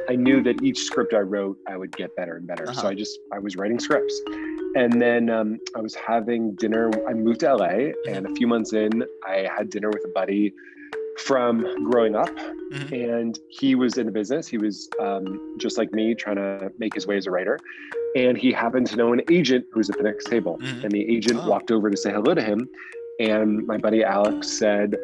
I knew that each script I wrote, I would get better and better. So I was writing scripts. And then I was having dinner. I moved to LA, and a few months in, I had dinner with a buddy from growing up. And he was in the business. He was just like me, trying to make his way as a writer. And he happened to know an agent who was at the next table. And the agent walked over to say hello to him. And my buddy Alex said,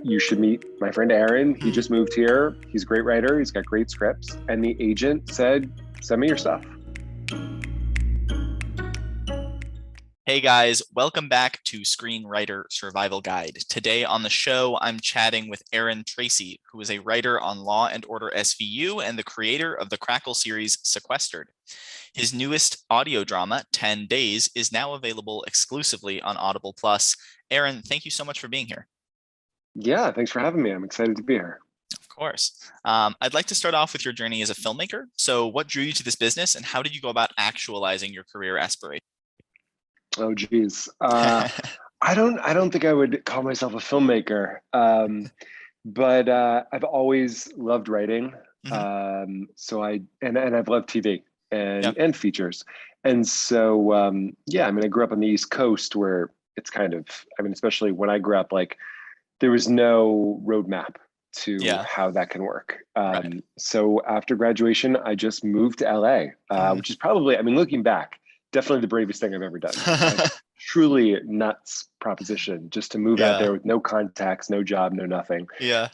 you should meet my friend Aaron. He just moved here. He's a great writer. He's got great scripts. And the agent said, send me your stuff. Hey guys, welcome back to Screenwriter Survival Guide. Today on the show, I'm chatting with Aaron Tracy, who is a writer on Law and Order SVU and the creator of the Crackle series Sequestered. His newest audio drama, 10 Days, is now available exclusively on Audible Plus. Aaron, thank you so much for being here. Yeah, thanks for having me. I'm excited to be here. Of course. I'd like to start off with your journey as a filmmaker. So what drew you to this business and how did you go about actualizing your career aspirations? Oh, geez. I don't think I would call myself a filmmaker, but I've always loved writing. So I've loved TV and features. And so, yeah, I mean, I grew up on the East Coast where it's kind of, I mean, especially when I grew up, like there was no roadmap to how that can work. So after graduation, I just moved to LA, which is probably, I mean, looking back, definitely the bravest thing I've ever done. Like, truly nuts proposition just to move out there with no contacts, no job, no nothing.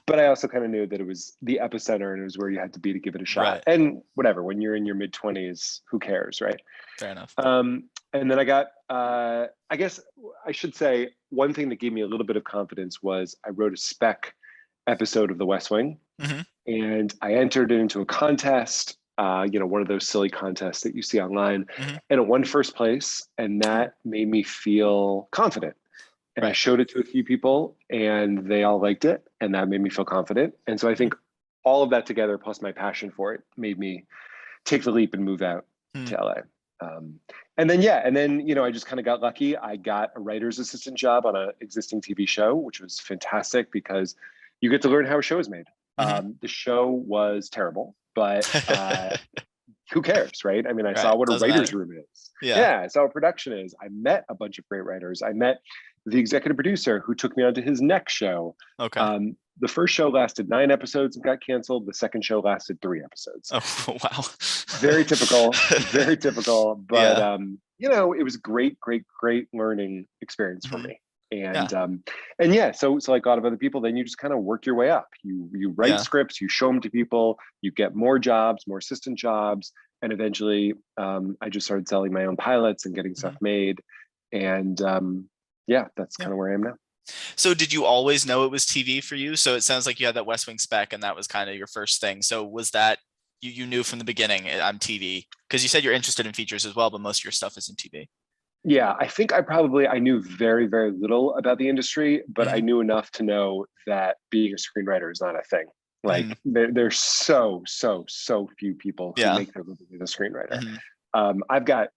But I also kind of knew that it was the epicenter and it was where you had to be to give it a shot. And whatever, when you're in your mid-20s, who cares, right? Fair enough. And then I got, I guess I should say, one thing that gave me a little bit of confidence was I wrote a spec episode of The West Wing, and I entered it into a contest. One of those silly contests that you see online, and it won first place, and that made me feel confident. And I showed it to a few people, and they all liked it, and that made me feel confident. And so I think all of that together, plus my passion for it, made me take the leap and move out to LA. And then I just kind of got lucky. I got a writer's assistant job on an existing TV show, which was fantastic because you get to learn how a show is made. The show was terrible. But who cares, right? I mean, I saw what a writer's room is. I saw what production is. I met a bunch of great writers. I met the executive producer who took me onto his next show. The first show lasted 9 episodes and got canceled. The second show lasted 3 episodes. Oh, wow. Very typical, very typical. But, it was a great learning experience for me. And so like a lot of other people, then you just kind of work your way up. You write scripts, you show them to people, you get more jobs, more assistant jobs, and eventually I just started selling my own pilots and getting stuff made. And that's kind of where I am now. So did you always know it was TV for you? So it sounds like you had that West Wing spec and that was kind of your first thing. So was that you knew from the beginning I'm TV? Because you said you're interested in features as well, but most of your stuff is in TV. Yeah, I think I knew very, very little about the industry, but I knew enough to know that being a screenwriter is not a thing. Like there's so few people who make their living as a screenwriter. I've got,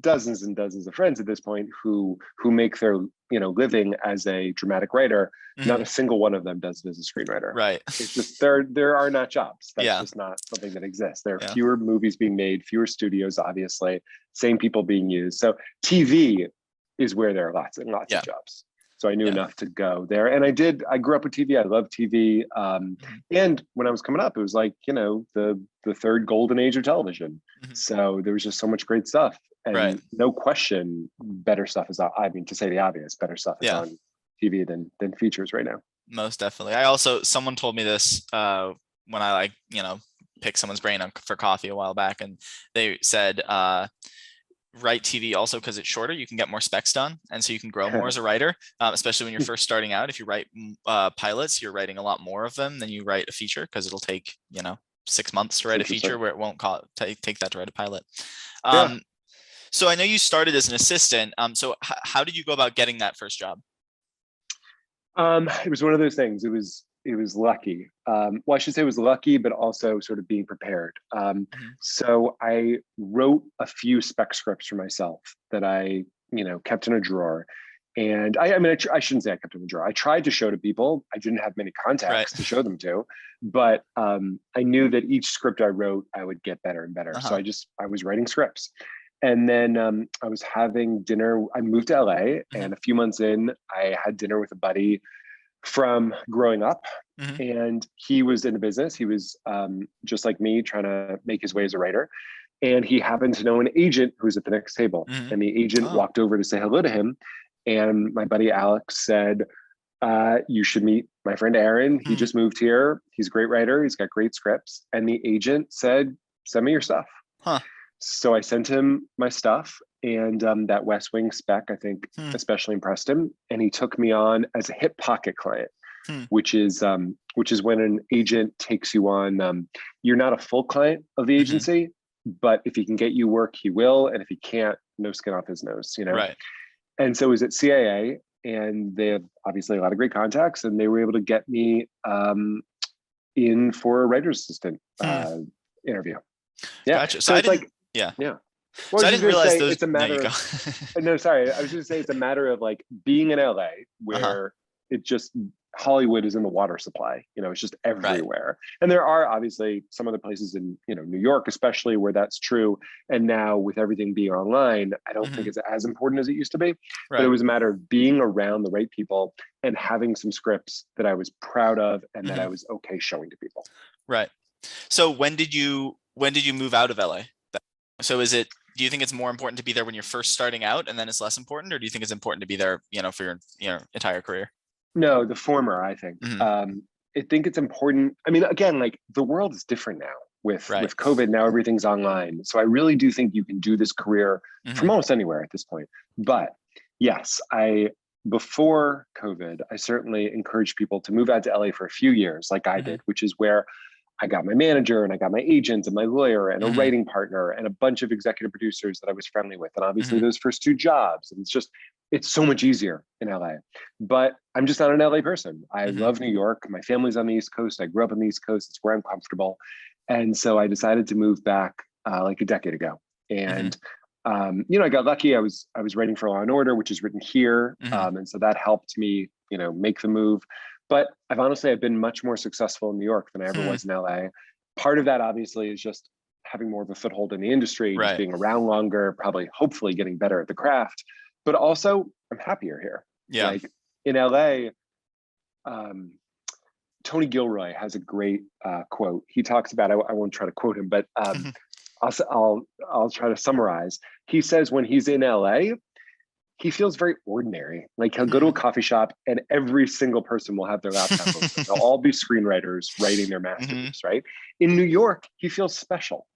dozens and dozens of friends at this point who make their, living as a dramatic writer. Not a single one of them does it as a screenwriter. Right. It's just there are not jobs. That's just not something that exists. There are fewer movies being made, fewer studios, obviously, same people being used. So TV is where there are lots and lots of jobs. So I knew enough to go there. And I grew up with TV. I love TV. And when I was coming up, it was like, the third golden age of television. So there was just so much great stuff. And no question, better stuff is, to say the obvious, better stuff is on TV than features right now. Most definitely. Someone told me this when I pick someone's brain for coffee a while back, and they said, write TV also because it's shorter. You can get more specs done. And so you can grow more as a writer, especially when you're first starting out. If you write pilots, you're writing a lot more of them than you write a feature because it'll take, 6 months to write a feature where it won't take that to write a pilot. So I know you started as an assistant. So how did you go about getting that first job? It was one of those things. It was lucky. Well, I should say it was lucky, but also sort of being prepared. So I wrote a few spec scripts for myself that I, kept in a drawer. And I mean, I shouldn't say I kept them in a drawer. I tried to show to people. I didn't have many contacts to show them to, but I knew that each script I wrote, I would get better and better. So I was writing scripts. And then I was having dinner. I moved to LA, and a few months in, I had dinner with a buddy from growing up. And he was in the business. He was just like me, trying to make his way as a writer. And he happened to know an agent who was at the next table. And the agent walked over to say hello to him. And my buddy Alex said, you should meet my friend Aaron. He just moved here. He's a great writer. He's got great scripts. And the agent said, send me your stuff. So I sent him my stuff, and that West Wing spec, I think, especially impressed him. And he took me on as a hip pocket client, which is when an agent takes you on. You're not a full client of the agency, but if he can get you work, he will. And if he can't, no skin off his nose, you know? Right. And so it was at CAA, and they have obviously a lot of great contacts, and they were able to get me in for a writer's assistant interview. Yeah. Gotcha. So it's like, yeah. Well, so I didn't realize those. It's a matter of, no, sorry. I was just saying it's a matter of like being in LA where it just, Hollywood is in the water supply, you know, it's just everywhere. And there are obviously some other places in, you know, New York, especially, where that's true. And now with everything being online, I don't think it's as important as it used to be, but it was a matter of being around the right people and having some scripts that I was proud of and that I was okay showing to people. Right. So when did you move out of LA? So do you think it's more important to be there when you're first starting out and then it's less important, or do you think it's important to be there, you know, for your entire career? No, the former, I think. I think it's important. I mean, again, like the world is different now with COVID. Now everything's online. So I really do think you can do this career from almost anywhere at this point. But yes, before COVID, I certainly encouraged people to move out to LA for a few years like I did, which is where I got my manager and I got my agent and my lawyer and a writing partner and a bunch of executive producers that I was friendly with. And obviously those first 2 jobs, and it's so much easier in LA, but I'm just not an LA person. I love New York. My family's on the East Coast. I grew up on the East Coast. It's where I'm comfortable. And so I decided to move back like a decade ago. And, you know, I got lucky. I was writing for Law and Order, which is written here. And so that helped me, you know, make the move. But I've been much more successful in New York than I ever was in LA. Part of that obviously is just having more of a foothold in the industry, just being around longer, probably hopefully getting better at the craft. But also I'm happier here. Yeah. Like in LA, Tony Gilroy has a great quote. He talks about, I won't try to quote him, but I'll try to summarize. He says when he's in LA, he feels very ordinary. Like he'll go to a coffee shop and every single person will have their laptop open. They'll all be screenwriters writing their masterpiece, right? In New York, he feels special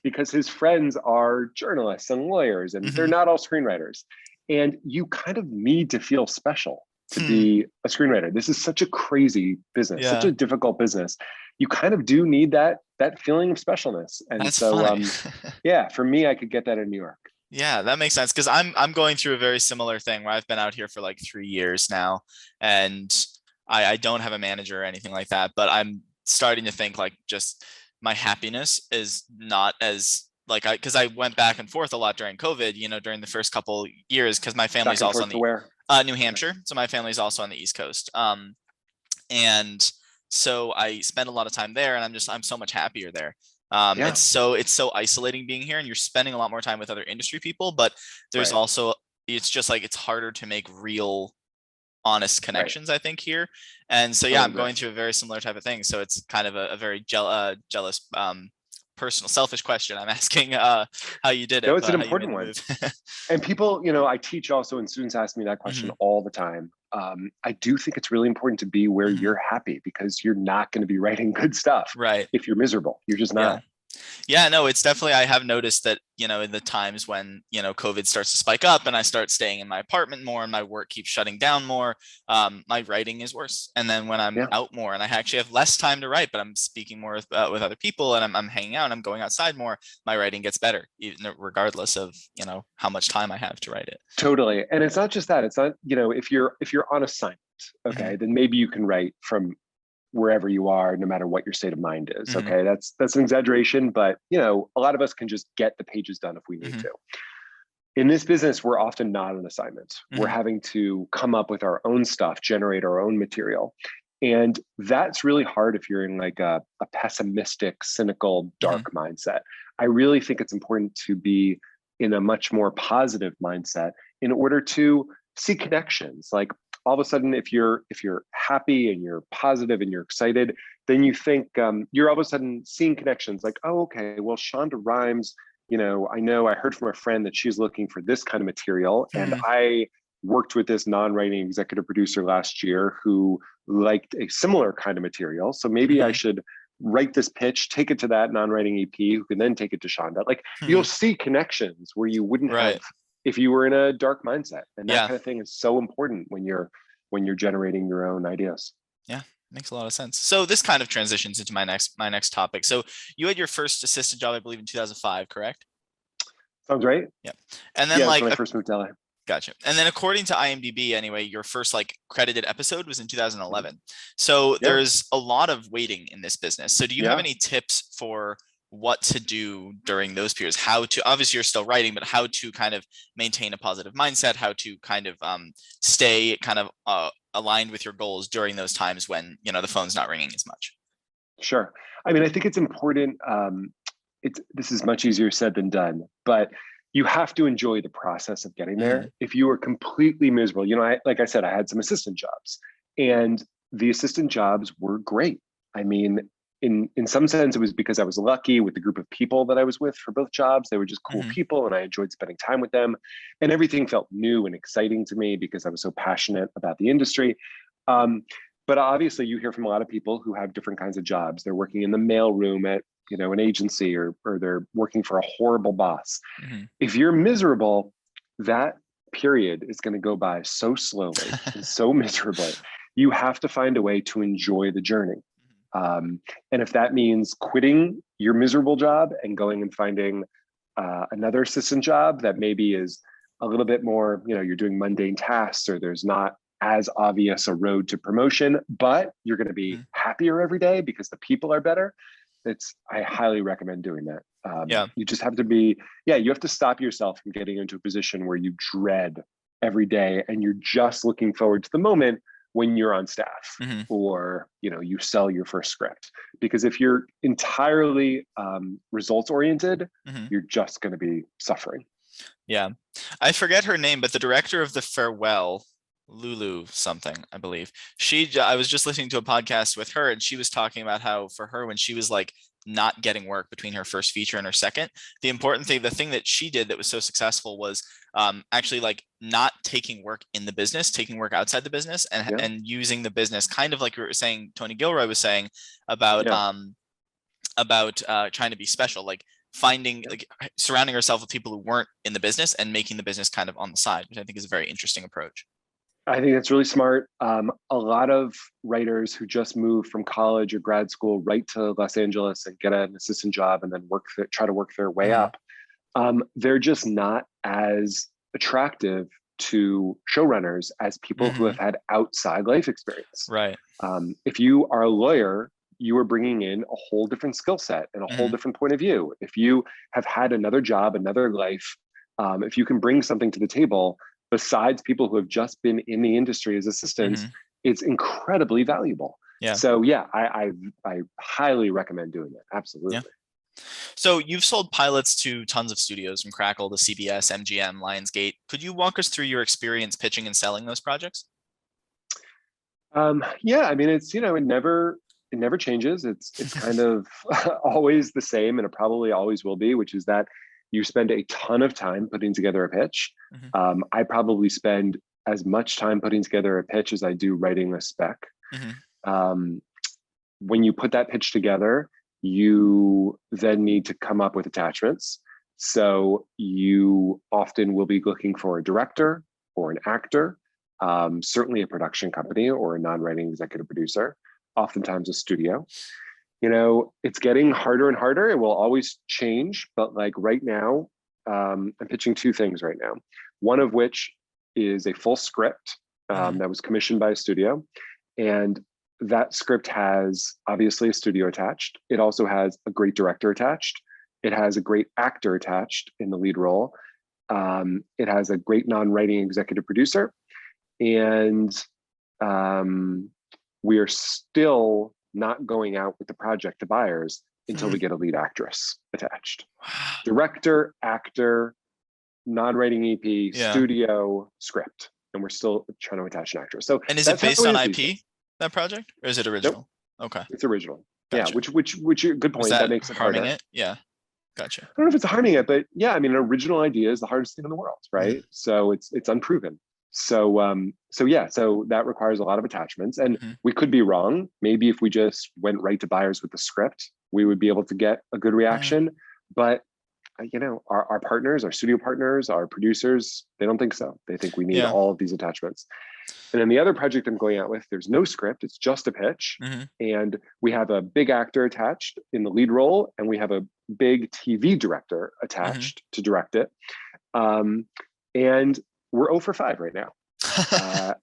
because his friends are journalists and lawyers and they're not all screenwriters. And you kind of need to feel special to be a screenwriter. This is such a crazy business, such a difficult business. You kind of do need that feeling of specialness. And That's so, funny. yeah, for me, I could get that in New York. Yeah, that makes sense, because I'm going through a very similar thing where I've been out here for like 3 years now, and I don't have a manager or anything like that, but I'm starting to think like just my happiness is not as like because I went back and forth a lot during COVID, you know, during the first couple years, because my family's also on the New Hampshire, so my family's also on the East Coast, and so I spend a lot of time there, and I'm so much happier there. It's so isolating being here, and you're spending a lot more time with other industry people, but there's also, it's just like, it's harder to make real honest connections, I think, here. And so, yeah, I'm going through a very similar type of thing. So it's kind of a very jealous, personal, selfish question I'm asking, how you did it. No, it's an important one. And people, you know, I teach also, and students ask me that question all the time. I do think it's really important to be where you're happy, because you're not going to be writing good stuff if you're miserable. You're just not. Yeah, no, it's definitely, I have noticed that, you know, in the times when, you know, COVID starts to spike up and I start staying in my apartment more and my work keeps shutting down more, my writing is worse. And then when I'm out more and I actually have less time to write, but I'm speaking more with other people and I'm hanging out and I'm going outside more, my writing gets better, even regardless of, you know, how much time I have to write it. Totally. And it's not just that. It's not, you know, if you're on assignment, okay, then maybe you can write from wherever you are, no matter what your state of mind is. Okay, that's an exaggeration, but you know, a lot of us can just get the pages done if we need to. In this business, we're often not an assignment. We're having to come up with our own stuff, generate our own material. And that's really hard if you're in like a pessimistic, cynical, dark mindset. I really think it's important to be in a much more positive mindset in order to see connections. Like all of a sudden, if you're happy and you're positive and you're excited, then you think you're all of a sudden seeing connections like, oh, okay, well, Shonda Rhimes, I heard from a friend that she's looking for this kind of material. And I worked with this non-writing executive producer last year who liked a similar kind of material. So maybe I should write this pitch, take it to that non-writing EP who can then take it to Shonda. Like you'll see connections where you wouldn't have if you were in a dark mindset. And that kind of thing is so important when you're generating your own ideas. Yeah, makes a lot of sense. So this kind of transitions into my next topic. So you had your first assistant job, I believe, in 2005, correct? Sounds right. Yeah. And then when I first moved to LA. Gotcha. And then according to IMDb, anyway, your first credited episode was in 2011. So there's a lot of waiting in this business. So do you have any tips for what to do during those periods? How to, obviously you're still writing, but how to kind of maintain a positive mindset, how to kind of stay kind of aligned with your goals during those times when, the phone's not ringing as much? Sure. I mean, I think it's important. This is much easier said than done, but you have to enjoy the process of getting there. If you are completely miserable, like I said, I had some assistant jobs and the assistant jobs were great. I mean, in some sense, it was because I was lucky with the group of people that I was with for both jobs. They were just cool people and I enjoyed spending time with them. And everything felt new and exciting to me because I was so passionate about the industry. But obviously you hear from a lot of people who have different kinds of jobs. They're working in the mailroom at an agency or they're working for a horrible boss. If you're miserable, that period is going to go by so slowly and so miserably. You have to find a way to enjoy the journey. And if that means quitting your miserable job and going and finding another assistant job that maybe is a little bit more, you're doing mundane tasks or there's not as obvious a road to promotion, but you're going to be happier every day because the people are better. I highly recommend doing that. You just have to you have to stop yourself from getting into a position where you dread every day and you're just looking forward to the moment when you're on staff or, you sell your first script. Because if you're entirely results oriented, you're just going to be suffering. Yeah. I forget her name, but the director of The Farewell, Lulu something, I believe. I was just listening to a podcast with her and she was talking about how for her, when she was not getting work between her first feature and her second, the thing that she did that was so successful was actually not taking work in the business, taking work outside the business and using the business kind of like you were saying, Tony Gilroy was saying about trying to be special, finding surrounding herself with people who weren't in the business and making the business kind of on the side, which I think is a very interesting approach. I think that's really smart. A lot of writers who just moved from college or grad school right to Los Angeles and get an assistant job and then try to work their way up. They're just not as attractive to showrunners as people who have had outside life experience. Right. If you are a lawyer, you are bringing in a whole different skill set and a whole different point of view. If you have had another job, another life, if you can bring something to the table, besides people who have just been in the industry as assistants, it's incredibly valuable. Yeah. So I highly recommend doing it. Absolutely. Yeah. So you've sold pilots to tons of studios, from Crackle to CBS, MGM, Lionsgate. Could you walk us through your experience pitching and selling those projects? Yeah, I mean, it's, it never changes. It's kind of always the same, and it probably always will be, which is that you spend a ton of time putting together a pitch. I probably spend as much time putting together a pitch as I do writing a spec. When you put that pitch together, you then need to come up with attachments. So you often will be looking for a director or an actor, certainly a production company or a non-writing executive producer, oftentimes a studio. It's getting harder and harder. It will always change, but right now, I'm pitching two things right now. One of which is a full script that was commissioned by a studio. And that script has obviously a studio attached. It also has a great director attached. It has a great actor attached in the lead role. It has a great non-writing executive producer, and we are still not going out with the project to buyers until we get a lead actress attached. Director, actor, non-writing EP, studio, script, and we're still trying to attach an actress. So, and is it based on IP, that project, or is it original? Nope. Okay, it's original. Gotcha. Yeah, which good point. That makes it harming harder. it. Yeah, gotcha. I don't know if it's harming it, but yeah, I mean, an original idea is the hardest thing in the world, right? So it's unproven. So that requires a lot of attachments, and we could be wrong. Maybe if we just went right to buyers with the script, we would be able to get a good reaction. But our partners, our studio partners, our producers, they don't think so. They think we need all of these attachments. And then the other project I'm going out with, there's no script, it's just a pitch. And we have a big actor attached in the lead role, and we have a big TV director attached to direct it. And we're 0 for 5 right now.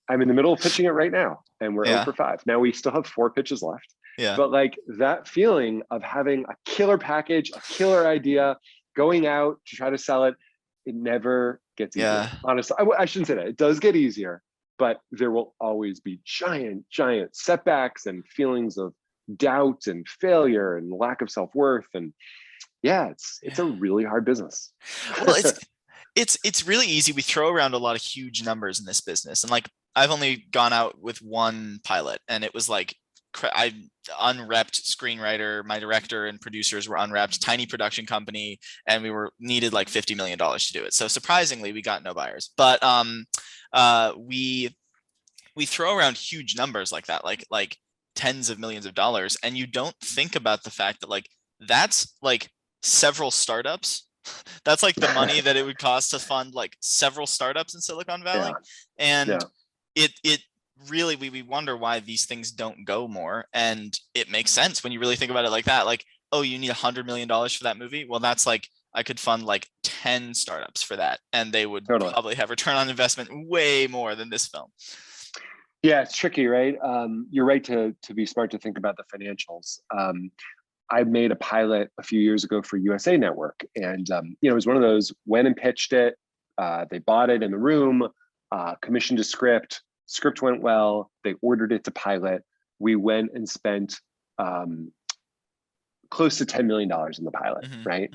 I'm in the middle of pitching it right now, and we're 0 for 5. Now we still have 4 pitches left. But like that feeling of having a killer package, a killer idea, going out to try to sell it, it never gets easier. Honestly, I shouldn't say that. It does get easier, but there will always be giant setbacks and feelings of doubt and failure and lack of self-worth. And it's a really hard business. Well, it's really easy. We throw around a lot of huge numbers in this business. And like, I've only gone out with one pilot, and it was like, I unrepped screenwriter, my director and producers were unrepped, tiny production company, and we needed like $50 million to do it. So surprisingly, we got no buyers. But we throw around huge numbers like that, like tens of millions of dollars, and you don't think about the fact that like that's like several startups. That's like the money that it would cost to fund like several startups in Silicon Valley. And it really, we wonder why these things don't go more. And it makes sense when you really think about it like that. Like, oh, you need $100 million for that movie. Well, that's like, I could fund like 10 startups for that, and they would probably have return on investment way more than this film. Yeah, it's tricky, right? You're right to be smart to think about the financials. I made a pilot a few years ago for USA Network, and it was one of those, went and pitched it. They bought it in the room, commissioned a script went well. They ordered it to pilot. We went and spent close to $10 million in the pilot, right?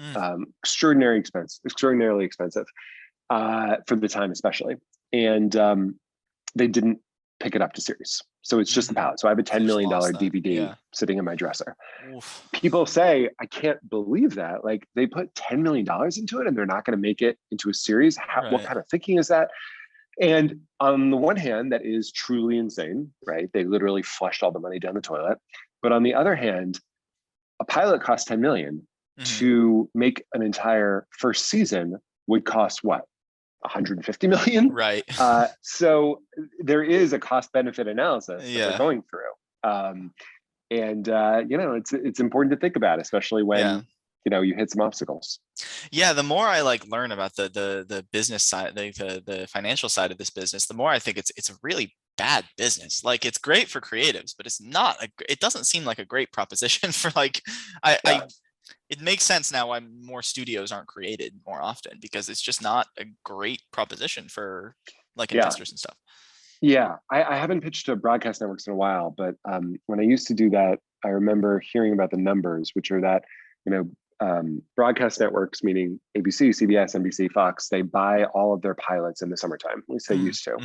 Extraordinarily expensive for the time, especially. And they didn't pick it up to series. So it's just the pilot. So I have a $10 million DVD sitting in my dresser. People say, I can't believe that. Like, they put $10 million into it and they're not going to make it into a series. What kind of thinking is that? And on the one hand, that is truly insane, right? They literally flushed all the money down the toilet. But on the other hand, a pilot costs $10 million. To make an entire first season would cost what? $150 million? Right. So there is a cost benefit analysis that we're going through. It's important to think about, especially when you hit some obstacles. Yeah, the more I like learn about the business side, the financial side of this business, the more I think it's a really bad business. Like, it's great for creatives, but it's not it doesn't seem like a great proposition for like it makes sense now why more studios aren't created more often, because it's just not a great proposition for like investors and stuff. Yeah, I haven't pitched to broadcast networks in a while, but when I used to do that, I remember hearing about the numbers, which are that, broadcast networks, meaning ABC, CBS, NBC, Fox, they buy all of their pilots in the summertime, at least they used to.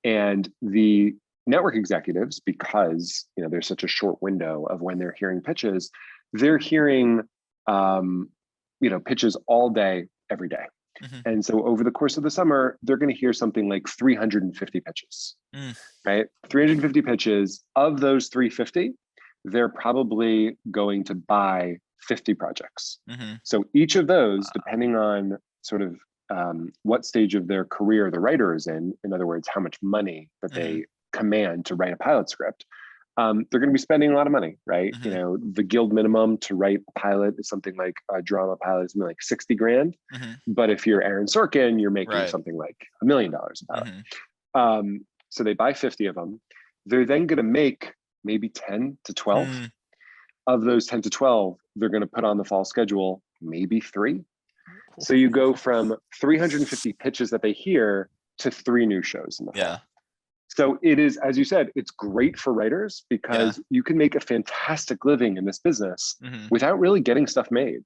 And the network executives, because there's such a short window of when they're hearing pitches, they're hearing pitches all day, every day. And so over the course of the summer, they're going to hear something like 350 pitches, right? 350 pitches. Of those 350, they're probably going to buy 50 projects. So each of those, depending on sort of what stage of their career the writer is in other words, how much money that they command to write a pilot script, they're going to be spending a lot of money, right? The guild minimum to write a pilot is something like a drama pilot is like 60 grand. But if you're Aaron Sorkin, you're making something like $1 million a pilot. So they buy 50 of them. They're then going to make maybe 10 to 12. Of those 10 to 12, they're going to put on the fall schedule, maybe 3. So you go from 350 pitches that they hear to 3 new shows in the fall. So it is, as you said, it's great for writers because you can make a fantastic living in this business without really getting stuff made.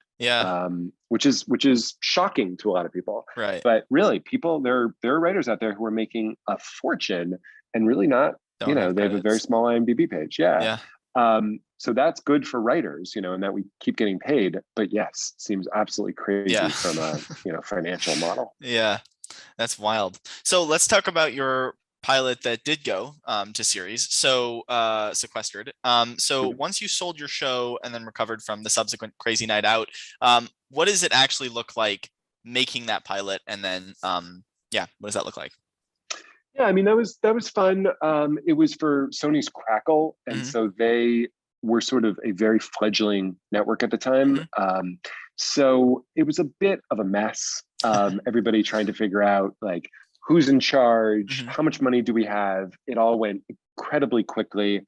Which is shocking to a lot of people. Right. But really, there are writers out there who are making a fortune and really not, they have a very small IMDb page. So that's good for writers, and that we keep getting paid. But yes, seems absolutely crazy from a financial model. Yeah, that's wild. So let's talk about your pilot that did go to series. So Sequestered. So once you sold your show and then recovered from the subsequent crazy night out, what does it actually look like making that pilot? And then what does that look like? Yeah, I mean, that was fun. It was for Sony's Crackle, and so they were sort of a very fledgling network at the time. So it was a bit of a mess. Everybody trying to figure out like who's in charge, how much money do we have? It all went incredibly quickly.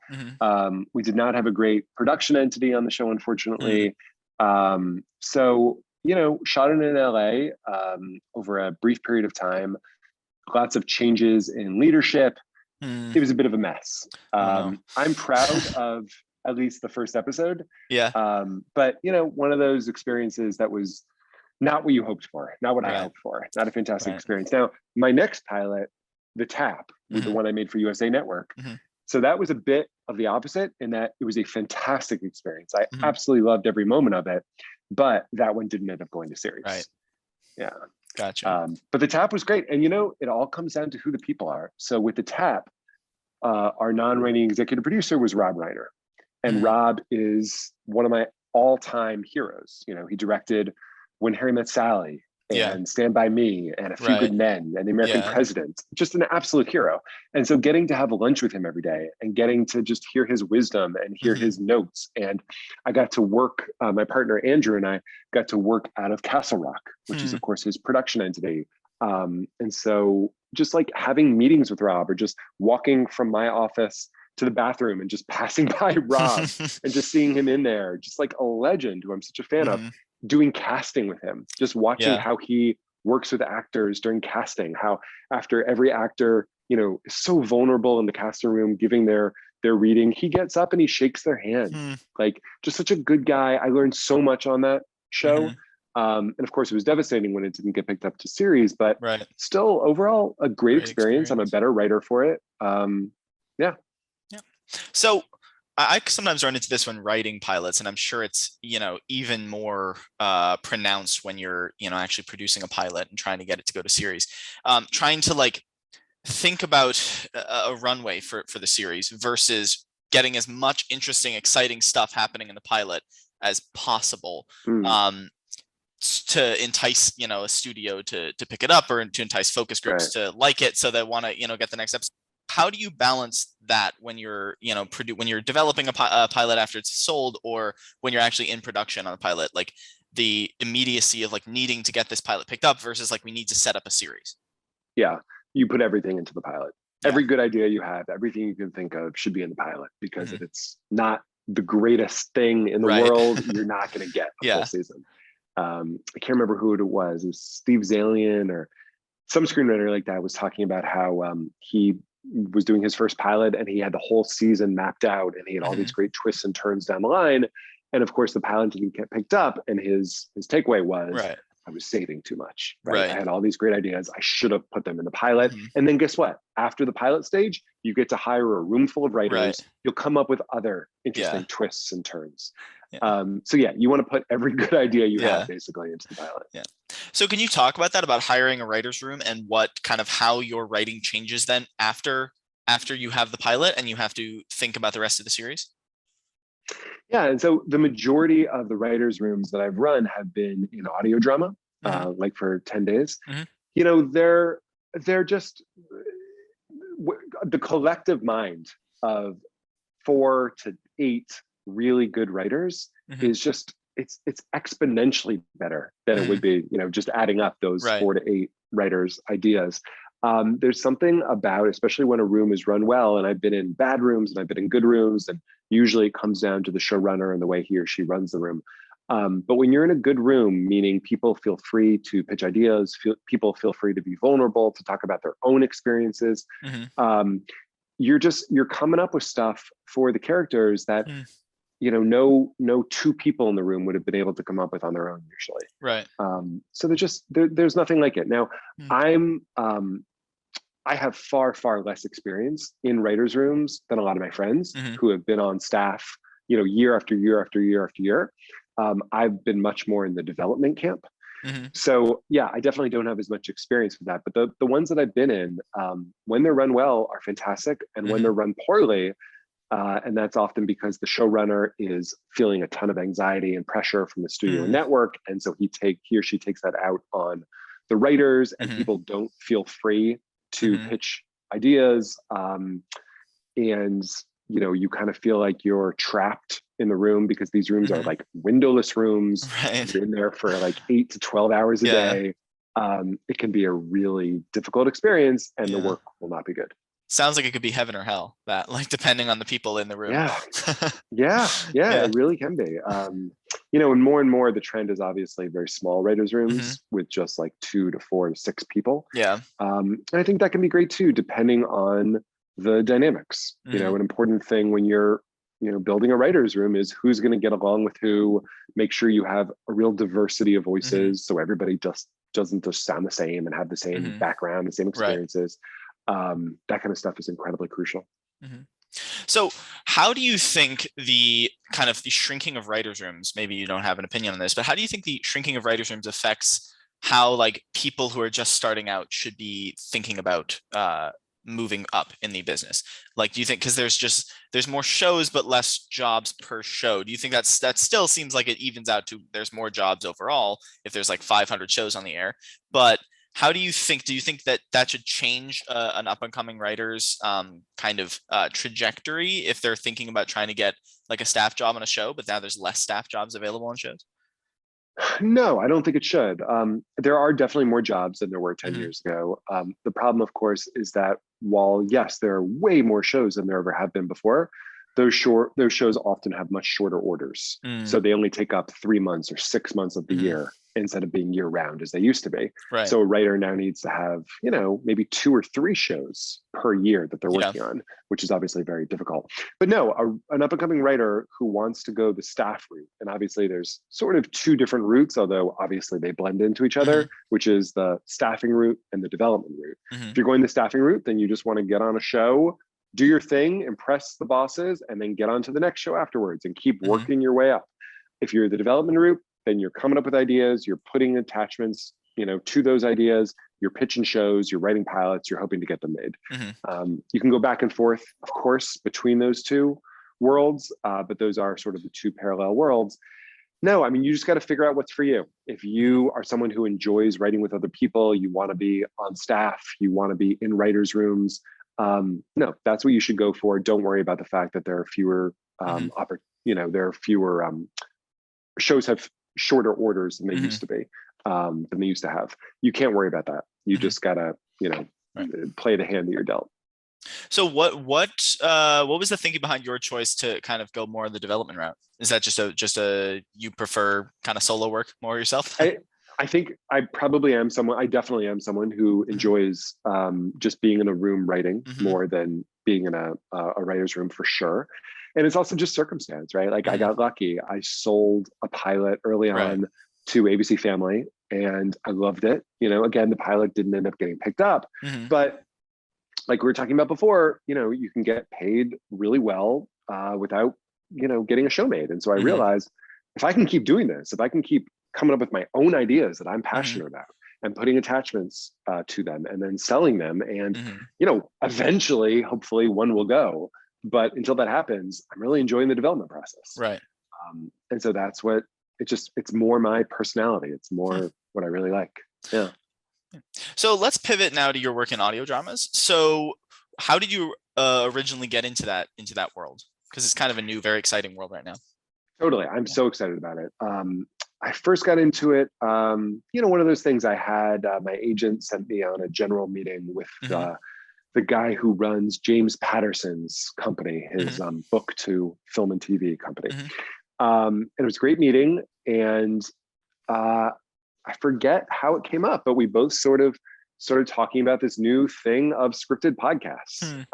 We did not have a great production entity on the show, unfortunately. So shot it in LA over a brief period of time. Lots of changes in leadership. It was a bit of a mess. I'm proud of at least the first episode. But one of those experiences that was not what you hoped for, not what I hoped for. Not a fantastic experience. Now, my next pilot, The Tap, was the one I made for USA Network. So that was a bit of the opposite in that it was a fantastic experience. I absolutely loved every moment of it, but that one didn't end up going to series. Yeah. Gotcha. But The Tap was great. And it all comes down to who the people are. So with The Tap, our non-writing executive producer was Rob Reiner. And Rob is one of my all-time heroes. He directed When Harry Met Sally and Stand By Me and A Few Good Men and The American President, just an absolute hero. And so getting to have lunch with him every day and getting to just hear his wisdom and hear his notes. And I got to work, my partner Andrew and I got to work out of Castle Rock, which is of course his production entity. And so just like having meetings with Rob or just walking from my office to the bathroom and just passing by Rob and just seeing him in there, just like a legend who I'm such a fan of, doing casting with him, just watching how he works with actors during casting, how after every actor, is so vulnerable in the casting room, giving their reading, he gets up and he shakes their hand. Like just such a good guy. I learned so much on that show. And of course it was devastating when it didn't get picked up to series, but still overall a great experience. I'm a better writer for it. So I sometimes run into this when writing pilots, and I'm sure it's, even more pronounced when you're, actually producing a pilot and trying to get it to go to series. Trying to like think about a runway for the series versus getting as much interesting, exciting stuff happening in the pilot as possible. To entice, a studio to pick it up or to entice focus groups to like it so they want to, get the next episode. How do you balance that when you're, when you're developing a pilot after it's sold or when you're actually in production on a pilot, like the immediacy of like needing to get this pilot picked up versus like we need to set up a series? Yeah, you put everything into the pilot. Every good idea you have, everything you can think of should be in the pilot because if it's not the greatest thing in the world, you're not going to get a full season. I can't remember who it was. It was Steve Zalian or some screenwriter like that was talking about how he was doing his first pilot and he had the whole season mapped out and he had all these great twists and turns down the line. And of course the pilot didn't get picked up and his takeaway was, I was saving too much. I had all these great ideas. I should have put them in the pilot. And then guess what? After the pilot stage, you get to hire a room full of writers. You'll come up with other interesting twists and turns. So you want to put every good idea you have basically into the pilot. So can you talk about that, about hiring a writer's room and what kind of how your writing changes then after you have the pilot and you have to think about the rest of the series? Yeah, and so the majority of the writers' rooms that I've run have been in audio drama, like for 10 days. They're just the collective mind of 4 to 8 really good writers is just it's exponentially better than it would be, just adding up those 4 to 8 writers' ideas. There's something about, especially when a room is run well, and I've been in bad rooms and I've been in good rooms, and usually it comes down to the showrunner and the way he or she runs the room. But when you're in a good room, meaning people feel free to pitch ideas, people feel free to be vulnerable, to talk about their own experiences. You're coming up with stuff for the characters that no two people in the room would have been able to come up with on their own usually. Right. So there's nothing like it. Now, I have far less experience in writers' rooms than a lot of my friends who have been on staff, year after year after year after year. I've been much more in the development camp. So yeah, I definitely don't have as much experience with that. But the ones that I've been in, when they're run well, are fantastic, and when they're run poorly, and that's often because the showrunner is feeling a ton of anxiety and pressure from the studio and network, and so he or she takes that out on the writers, and people don't feel free to pitch ideas, and you kind of feel like you're trapped in the room because these rooms are like windowless rooms. Right. You're in there for like 8 to 12 hours a day. It can be a really difficult experience, and the work will not be good. Sounds like it could be heaven or hell, that, like, depending on the people in the room. Yeah, it really can be. And more the trend is obviously very small writers' rooms with just like 2 to 4 to 6 people. And I think that can be great too, depending on the dynamics. An important thing when you're building a writer's room is who's going to get along with who. Make sure you have a real diversity of voices, so everybody just doesn't just sound the same and have the same background, the same experiences. That kind of stuff is incredibly crucial. So how do you think the shrinking of writers' rooms, maybe you don't have an opinion on this, but how do you think the shrinking of writers' rooms affects how, like, people who are just starting out should be thinking about moving up in the business? Like, do you think, because there's more shows but less jobs per show, do you think that still seems like it evens out to there's more jobs overall if there's like 500 shows on the air? But how do you think that should change an up and coming writer's trajectory if they're thinking about trying to get like a staff job on a show, but now there's less staff jobs available on shows? No, I don't think it should. There are definitely more jobs than there were 10 years ago. The problem, of course, is that while, yes, there are way more shows than there ever have been before, those shows often have much shorter orders. So they only take up 3 months or 6 months of the year instead of being year round as they used to be. Right. So a writer now needs to have, maybe 2 or 3 shows per year that they're working on, which is obviously very difficult. But no, an up and coming writer who wants to go the staff route, and obviously there's sort of 2 different routes, although obviously they blend into each other, which is the staffing route and the development route. If you're going the staffing route, then you just want to get on a show, do your thing, impress the bosses, and then get on to the next show afterwards and keep working your way up. If you're the development route, then you're coming up with ideas, you're putting attachments, to those ideas, you're pitching shows, you're writing pilots, you're hoping to get them made. You can go back and forth, of course, between those 2 worlds, but those are sort of the 2 parallel worlds. No, I mean, you just got to figure out what's for you. If you are someone who enjoys writing with other people, you want to be on staff, you want to be in writers' rooms, no, that's what you should go for. Don't worry about the fact that there are fewer, shows have shorter orders than they used to be, than they used to have. You can't worry about that. You just gotta, play the hand that you're dealt. So what was the thinking behind your choice to kind of go more in the development route? Is that just a you prefer kind of solo work more yourself? I think I definitely am someone who enjoys just being in a room writing more than being in a writer's room, for sure. And it's also just circumstance, right? Like I got lucky. I sold a pilot early on to ABC Family and I loved it. Again, the pilot didn't end up getting picked up, but like we were talking about before, you can get paid really well without, getting a show made. And so I realized if I can keep doing this, if I can keep coming up with my own ideas that I'm passionate about and putting attachments to them and then selling them, and eventually, hopefully, one will go. But until that happens, I'm really enjoying the development process. Right. And so that's what it's more my personality. It's more what I really like. Yeah. So let's pivot now to your work in audio dramas. So how did you originally get into that world? Because it's kind of a new, very exciting world right now. Totally. I'm so excited about it. I first got into it, one of those things I had, my agent sent me on a general meeting with the guy who runs James Patterson's company, his book to film and TV company. And it was a great meeting. And I forget how it came up, but we both sort of started talking about this new thing of scripted podcasts.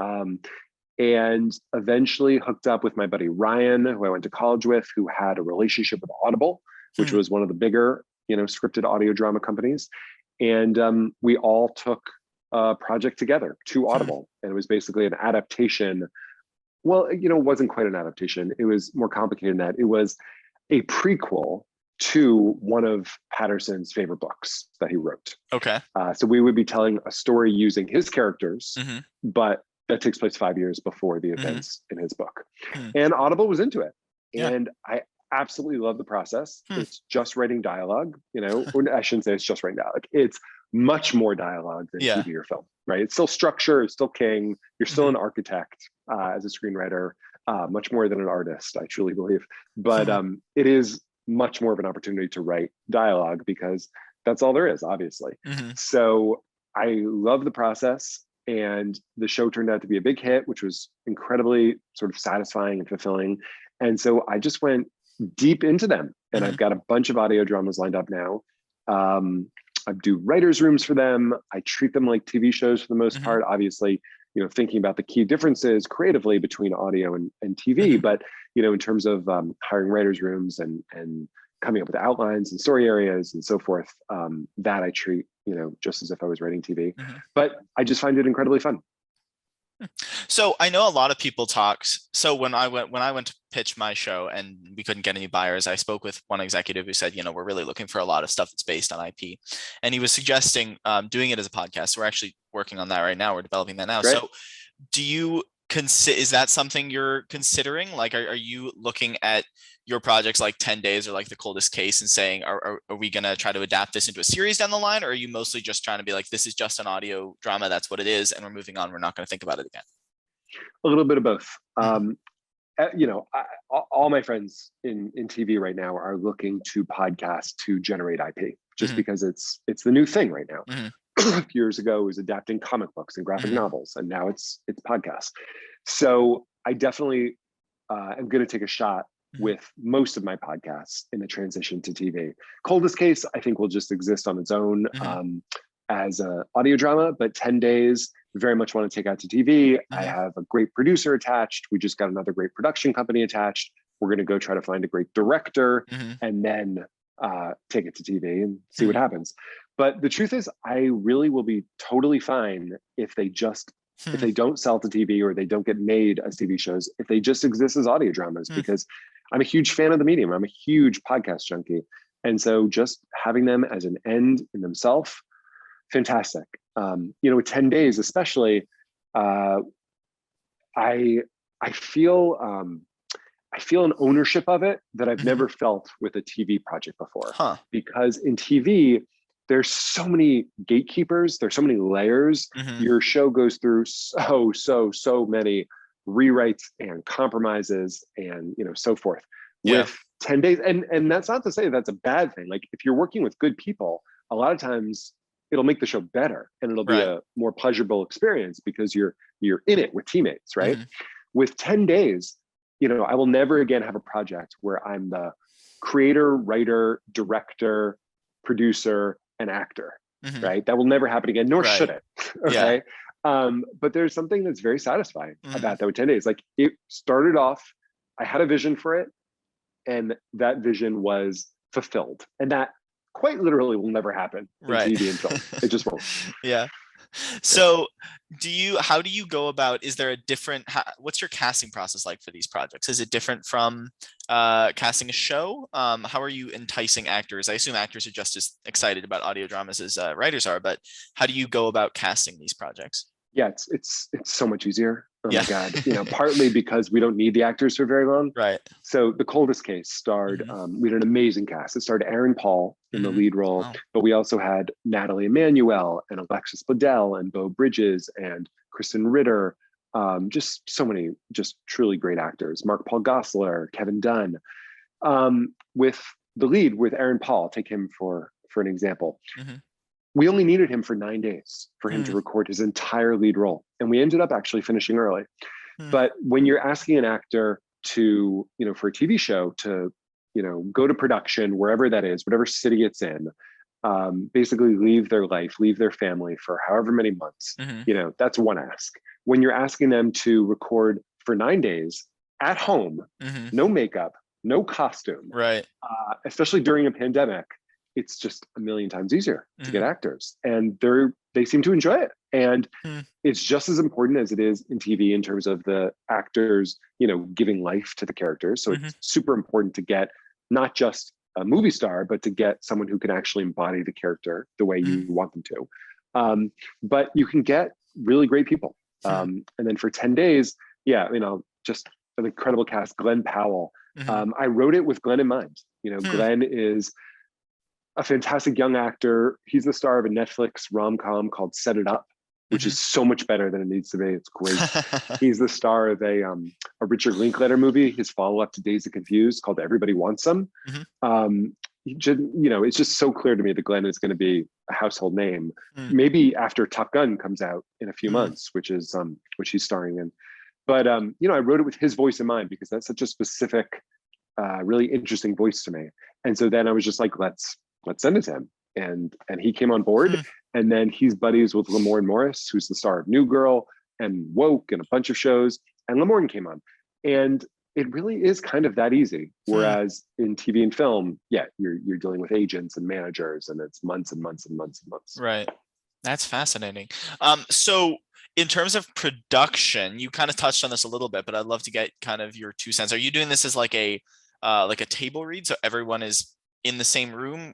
And eventually hooked up with my buddy Ryan, who I went to college with, who had a relationship with Audible, which was one of the bigger, scripted audio drama companies. And we all took a project together to Audible. And it was basically an adaptation. Well, it wasn't quite an adaptation. It was more complicated than that. It was a prequel to one of Patterson's favorite books that he wrote. Okay. So we would be telling a story using his characters, but that takes place 5 years before the events in his book. And Audible was into it. And I absolutely love the process. It's just writing dialogue, or I shouldn't say it's just writing dialogue. It's much more dialogue than TV or film, right? It's still structure, it's still king. You're still an architect as a screenwriter, much more than an artist, I truly believe. But it is much more of an opportunity to write dialogue because that's all there is, obviously. So I love the process. And the show turned out to be a big hit, which was incredibly sort of satisfying and fulfilling. And so I just went deep into them. And I've got a bunch of audio dramas lined up now. I do writers' rooms for them. I treat them like TV shows for the most part, obviously, thinking about the key differences creatively between audio and TV. But, in terms of hiring writers' rooms and coming up with outlines and story areas and so forth, that I treat, just as if I was writing TV. But I just find it incredibly fun. So I know a lot of people talk. So when I went to pitch my show and we couldn't get any buyers, I spoke with one executive who said, we're really looking for a lot of stuff that's based on IP. And he was suggesting doing it as a podcast. So we're actually working on that right now. We're developing that now. Great. So do you is that something you're considering? Like, are you looking at your projects like 10 days or like The Coldest Case and saying, are we going to try to adapt this into a series down the line? Or are you mostly just trying to be like, this is just an audio drama, that's what it is, and we're moving on, we're not going to think about it again? A little bit of both. All my friends in TV right now are looking to podcast to generate IP, just because it's the new thing right now. A few years ago, it was adapting comic books and graphic novels, and now it's podcasts. So I definitely am going to take a shot with most of my podcasts in the transition to TV. Coldest Case, I think, will just exist on its own as an audio drama, but 10 days, very much want to take out to TV. I have a great producer attached. We just got another great production company attached. We're going to go try to find a great director and then take it to TV and see what happens. But the truth is, I really will be totally fine if they just if they don't sell to TV or they don't get made as TV shows, if they just exist as audio dramas, because I'm a huge fan of the medium. I'm a huge podcast junkie. And so just having them as an end in themselves, fantastic. With 10 days, especially, I feel an ownership of it that I've never felt with a TV project before. Because in TV, there's so many gatekeepers, there's so many layers. Your show goes through so many rewrites and compromises and so forth. With 10 days, and that's not to say that's a bad thing. Like, if you're working with good people, a lot of times it'll make the show better and it'll be a more pleasurable experience because you're in it with teammates, right? With 10 days, I will never again have a project where I'm the creator, writer, director, producer, and actor, right? That will never happen again, nor should it. Okay. But there's something that's very satisfying about that with 10 days. Like, it started off, I had a vision for it, and that vision was fulfilled. And that quite literally will never happen in TV and film. It just won't. So how do you go about, is there a different, what's your casting process like for these projects? Is it different from casting a show? How are you enticing actors? I assume actors are just as excited about audio dramas as writers are, but how do you go about casting these projects? Yeah, it's so much easier. Oh my God. Partly because we don't need the actors for very long. Right. So The Coldest Case starred, we had an amazing cast. It starred Aaron Paul in the lead role, but we also had Natalie Emmanuel and Alexis Bledel and Beau Bridges and Kristen Ritter. Just so many, just truly great actors. Mark Paul Gosselaar, Kevin Dunn. With the lead, with Aaron Paul, take him for an example. We only needed him for 9 days for him to record his entire lead role. And we ended up actually finishing early. But when you're asking an actor to, for a TV show to, go to production, wherever that is, whatever city it's in, basically leave their life, leave their family for however many months, that's one ask. When you're asking them to record for 9 days at home, no makeup, no costume, right? Especially during a pandemic, it's just a million times easier to get actors, and they seem to enjoy it. And it's just as important as it is in TV in terms of the actors, giving life to the characters. So it's super important to get not just a movie star, but to get someone who can actually embody the character the way you want them to. But you can get really great people. And then for 10 days, just an incredible cast. Glenn Powell. I wrote it with Glenn in mind. Glenn is a fantastic young actor. He's the star of a Netflix rom-com called Set It Up, which is so much better than it needs to be. It's great. He's the star of a Richard Linklater movie, his follow-up to Dazed and Confused, called Everybody Wants Some. It's just so clear to me that Glenn is going to be a household name. Maybe after Top Gun comes out in a few months, which he's starring in. But I wrote it with his voice in mind because that's such a specific, really interesting voice to me. And so then I was just like, let's send it to him. And he came on board. And then he's buddies with Lamorne Morris, who's the star of New Girl and Woke and a bunch of shows. And Lamorne came on. And it really is kind of that easy. Whereas in TV and film, you're dealing with agents and managers, and it's months and months and months and months. Right. That's fascinating. So in terms of production, you kind of touched on this a little bit, but I'd love to get kind of your 2 cents. Are you doing this as like a table read, so everyone is in the same room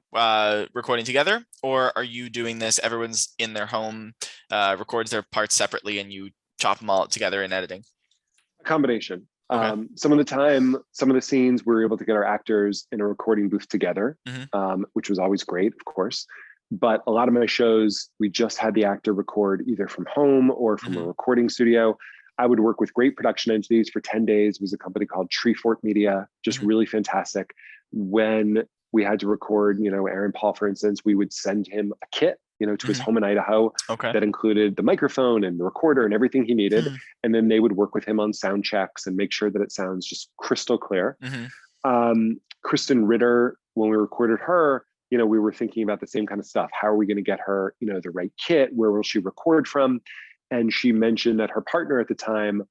recording together, or are you doing this, everyone's in their home, records their parts separately, and you chop them all together in editing? A combination. Okay. Some of the scenes we were able to get our actors in a recording booth together, which was always great, of course. But a lot of my shows, we just had the actor record either from home or from a recording studio. I would work with great production entities for 10 days. It was a company called Treefort Media, just really fantastic. When we had to record, Aaron Paul, for instance, we would send him a kit, to his home in Idaho that included the microphone and the recorder and everything he needed. And then they would work with him on sound checks and make sure that it sounds just crystal clear. Kristen Ritter, when we recorded her, we were thinking about the same kind of stuff. How are we going to get her, the right kit? Where will she record from? And she mentioned that her partner at the time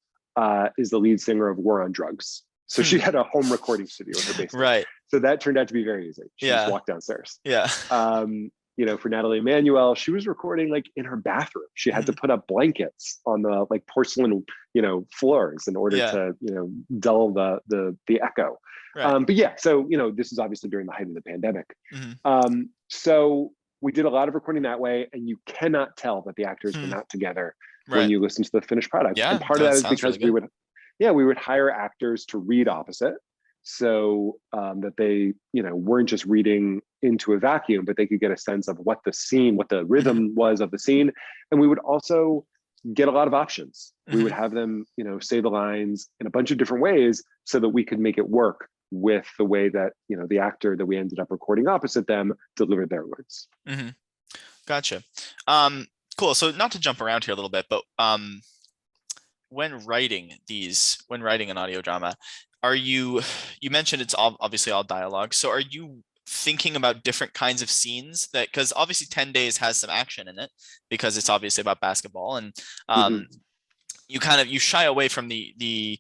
is the lead singer of War on Drugs. So she had a home recording studio in her basement. Right. So that turned out to be very easy. She just walked downstairs. Yeah. For Natalie Emanuel, she was recording like in her bathroom. She had to put up blankets on the like porcelain, floors in order to, dull the echo. Right. But yeah, so, this is obviously during the height of the pandemic. So we did a lot of recording that way, and you cannot tell that the actors were not together when you listen to the finished product. Yeah, and part of that is because really we would hire actors to read opposite, so that they, weren't just reading into a vacuum, but they could get a sense of what the rhythm was of the scene. And we would also get a lot of options. We would have them, say the lines in a bunch of different ways so that we could make it work with the way that, the actor that we ended up recording opposite them delivered their words. Gotcha. Cool. So not to jump around here a little bit, but when writing an audio drama, you mentioned it's obviously all dialogue. So are you thinking about different kinds of scenes because obviously 10 days has some action in it because it's obviously about basketball, and you shy away from the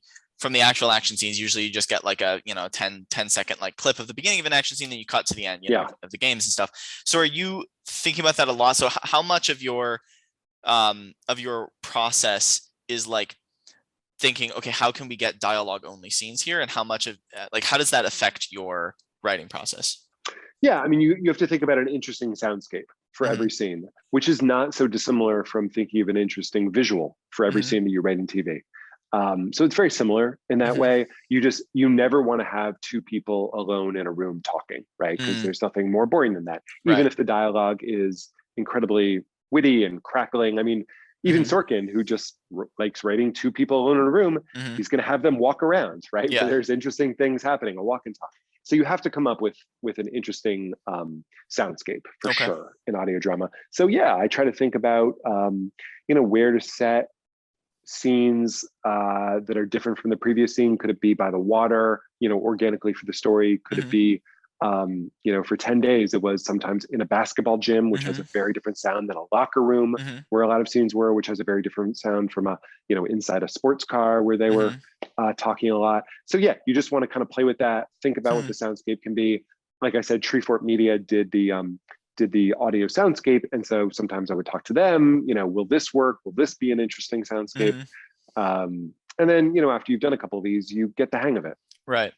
actual action scenes. Usually you just get like a 10 second like clip of the beginning of an action scene, then you cut to the end of the games and stuff. So are you thinking about that a lot? So how much of your process is like thinking, okay, how can we get dialogue only scenes here, and how much of how does that affect your writing process? Yeah, I mean, you have to think about an interesting soundscape for every scene, which is not so dissimilar from thinking of an interesting visual for every scene that you write in TV. So it's very similar in that way. You never want to have two people alone in a room talking, right? Because there's nothing more boring than that. Even if the dialogue is incredibly witty and crackling. I mean, even Sorkin, who just likes writing two people alone in a room, he's going to have them walk around, right? Yeah. So there's interesting things happening, a walk and talk. So you have to come up with an interesting soundscape for sure in audio drama. So yeah, I try to think about, where to set scenes that are different from the previous scene? Could it be by the water, organically for the story? Could it be, for 10 days, it was sometimes in a basketball gym, which has a very different sound than a locker room, where a lot of scenes were, which has a very different sound from inside a sports car where they were talking a lot. So yeah, you just want to kind of play with that, think about what the soundscape can be. Like I said, Treefort Media did the audio soundscape. And so sometimes I would talk to them, will this work? Will this be an interesting soundscape? And then, after you've done a couple of these, you get the hang of it. Right.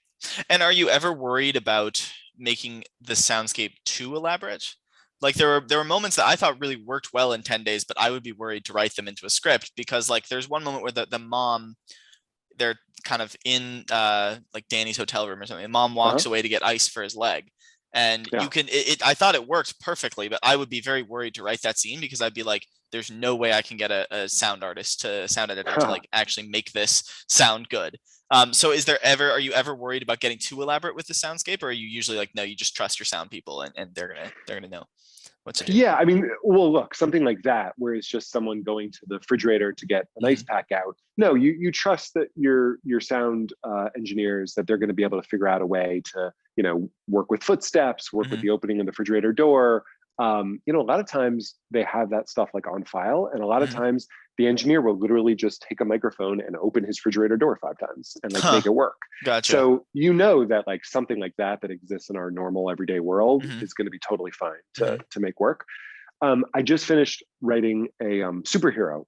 And are you ever worried about making the soundscape too elaborate? Like there were moments that I thought really worked well in 10 days, but I would be worried to write them into a script, because like there's one moment where the mom, they're kind of in like Danny's hotel room or something. The mom walks away to get ice for his leg. And you can, I thought it worked perfectly, but I would be very worried to write that scene, because I'd be like, there's no way I can get a sound editor to like actually make this sound good. So are you ever worried about getting too elaborate with the soundscape, or are you usually like, no, you just trust your sound people and they're gonna know what to do? Yeah, I mean, well, look, something like that, where it's just someone going to the refrigerator to get an ice pack out. No, you trust that your sound engineers, that they're going to be able to figure out a way to, work with footsteps, work with the opening of the refrigerator door. A lot of times they have that stuff like on file, and a lot of times the engineer will literally just take a microphone and open his refrigerator door 5 times and like make it work. Gotcha. So that like something like that exists in our normal everyday world is going to be totally fine to make work. I just finished writing a superhero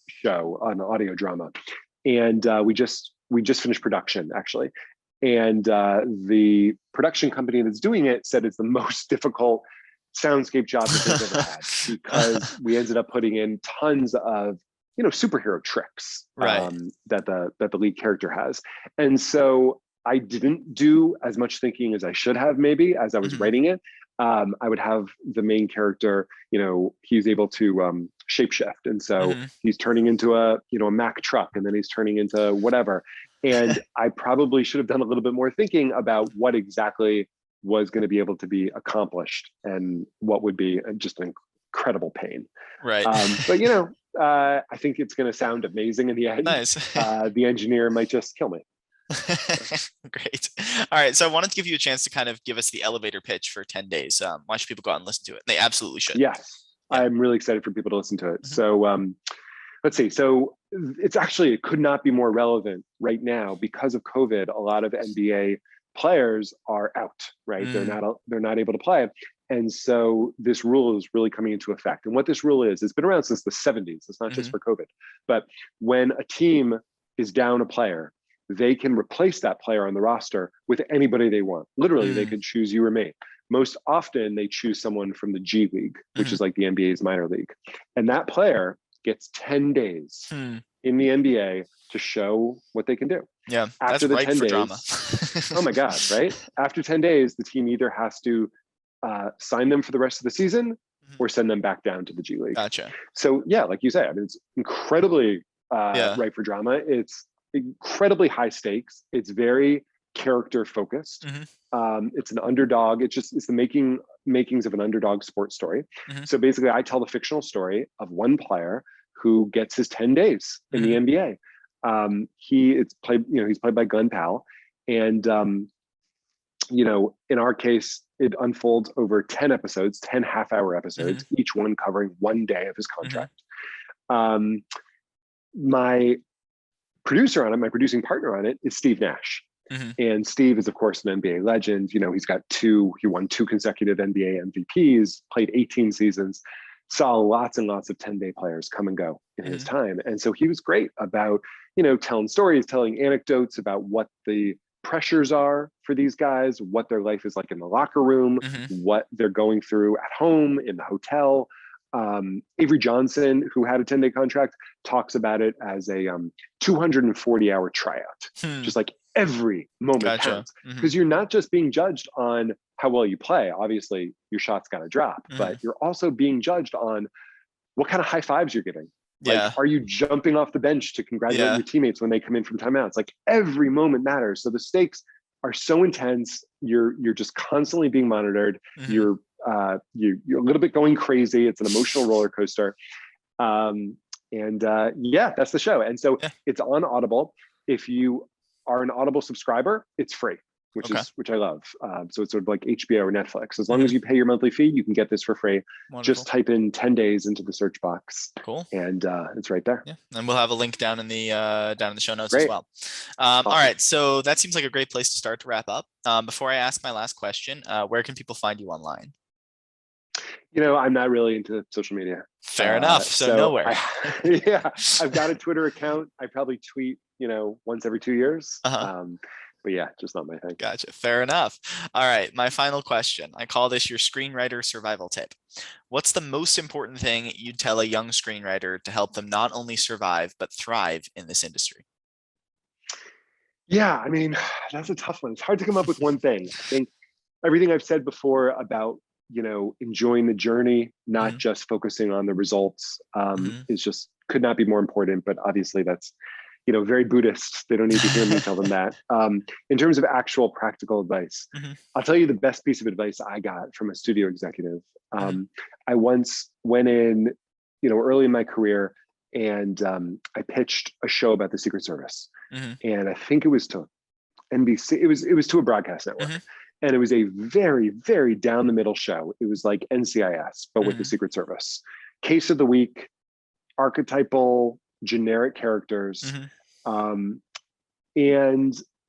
show, an audio drama, and we just finished production actually. And the production company that's doing it said it's the most difficult soundscape job that they've ever had, because we ended up putting in tons of superhero tricks that the lead character has. And so I didn't do as much thinking as I should have, maybe, as I was writing it. I would have the main character, he's able to shapeshift, and so he's turning into a Mack truck, and then he's turning into whatever. And I probably should have done a little bit more thinking about what exactly was going to be able to be accomplished and what would be just an incredible pain. Right. But I think it's going to sound amazing in the end. Nice. The engineer might just kill me. Great. All right. So I wanted to give you a chance to kind of give us the elevator pitch for 10 days. Why should people go out and listen to it? They absolutely should. Yes. Yeah. I'm really excited for people to listen to it. So let's see. So it could not be more relevant right now because of COVID. A lot of NBA players are out, right? They're not able to play. And so this rule is really coming into effect. And what this rule is, it's been around since the 70s. It's not just for COVID. But when a team is down a player, they can replace that player on the roster with anybody they want. Literally, they could choose you or me. Most often, they choose someone from the G League, which is like the NBA's minor league. And that player gets 10 days in the NBA to show what they can do. Yeah, after the right 10 for days, drama. Oh my God, right? After 10 days, the team either has to sign them for the rest of the season or send them back down to the G League. Gotcha. So yeah, like you say, I mean, it's incredibly ripe for drama. It's incredibly high stakes. It's very character focused. It's an underdog. It's the makings of an underdog sports story. So basically, I tell the fictional story of one player who gets his 10 days in the NBA. He's played by Glenn Powell, and in our case, it unfolds over 10 episodes, 10 half-hour episodes, each one covering one day of his contract. My producer on it, my producing partner on it, is Steve Nash. And Steve is, of course, an NBA legend. He won 2 consecutive NBA MVPs, played 18 seasons, saw lots and lots of 10-day players come and go in his time. And so he was great about, telling stories, telling anecdotes about what the pressures are for these guys, what their life is like in the locker room, what they're going through at home, in the hotel. Avery Johnson, who had a 10-day contract, talks about it as a 240-hour tryout. Just like every moment counts, because you're not just being judged on how well you play. Obviously, your shot's got to drop, but you're also being judged on what kind of high fives you're getting. Like, are you jumping off the bench to congratulate your teammates when they come in from timeouts? Like, every moment matters. So the stakes are so intense. You're just constantly being monitored. You're a little bit going crazy. It's an emotional roller coaster. And yeah, that's the show. And so Yeah. it's on Audible. If you are an Audible subscriber, it's free, which I love. So it's sort of like HBO or Netflix. As long as you pay your monthly fee, you can get this for free. Wonderful. Just type in 10 days into the search box. Cool. And it's right there. Yeah. And we'll have a link down in the show notes Great. as well. Awesome. All right. So that seems like a great place to start to wrap up. Before I ask my last question, where can people find you online? I'm not really into social media. Fair enough. So nowhere. Yeah, I've got a Twitter account. I probably tweet, once every 2 years. But yeah, just not my thing. Gotcha. Fair enough. All right. My final question. I call this your screenwriter survival tip. What's the most important thing you'd tell a young screenwriter to help them not only survive, but thrive in this industry? Yeah, I mean, that's a tough one. It's hard to come up with one thing. I think everything I've said before about, enjoying the journey, not just focusing on the results, is just could not be more important. But obviously that's, very Buddhist. They don't need to hear me tell them that. In terms of actual practical advice, I'll tell you the best piece of advice I got from a studio executive. I once went in, early in my career, and I pitched a show about the Secret Service, and I think it was to NBC. It was to a broadcast network, and it was a very, very down the middle show. It was like NCIS, but with the Secret Service. Case of the week, archetypal, generic characters. And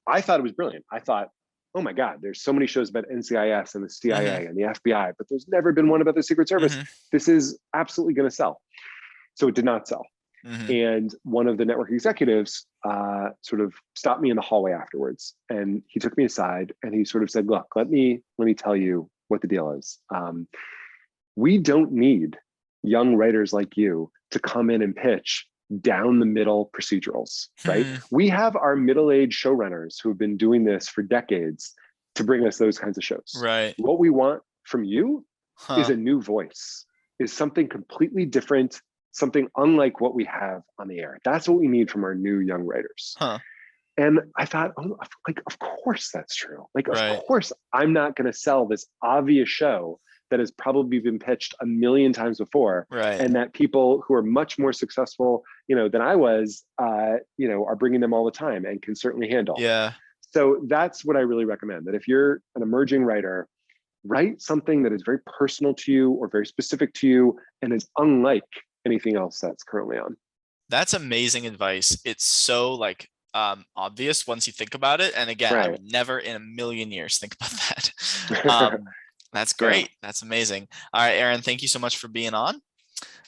I thought it was brilliant. I thought, oh my God, there's so many shows about NCIS and the CIA and the FBI, but there's never been one about the Secret Service. This is absolutely going to sell. So it did not sell. And one of the network executives sort of stopped me in the hallway afterwards, and he took me aside and he sort of said, look, let me tell you what the deal is. We don't need young writers like you to come in and pitch down the middle procedurals, right? We have our middle-aged showrunners who have been doing this for decades to bring us those kinds of shows. Right. What we want from you is a new voice, is something completely different, something unlike what we have on the air. That's what we need from our new young writers. And I thought, of course that's true. Of course I'm not going to sell this obvious show that has probably been pitched a million times before, and that people who are much more successful, than I was, are bringing them all the time and can certainly handle. Yeah. So that's what I really recommend. That if you're an emerging writer, write something that is very personal to you or very specific to you and is unlike anything else that's currently on. That's amazing advice. It's so obvious once you think about it. And again, I would never in a million years think about that. That's great. That's amazing. All right, Aaron, thank you so much for being on.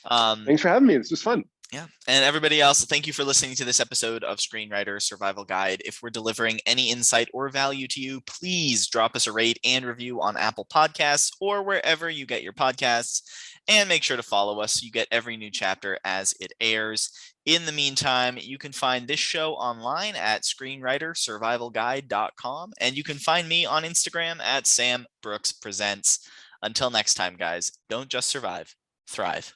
Thanks for having me. This was fun. Yeah. And everybody else, thank you for listening to this episode of Screenwriter Survival Guide. If we're delivering any insight or value to you, please drop us a rate and review on Apple Podcasts or wherever you get your podcasts. And make sure to follow us so you get every new chapter as it airs. In the meantime, you can find this show online at screenwritersurvivalguide.com. And you can find me on Instagram at Sam Brooks Presents. Until next time, guys, don't just survive, thrive.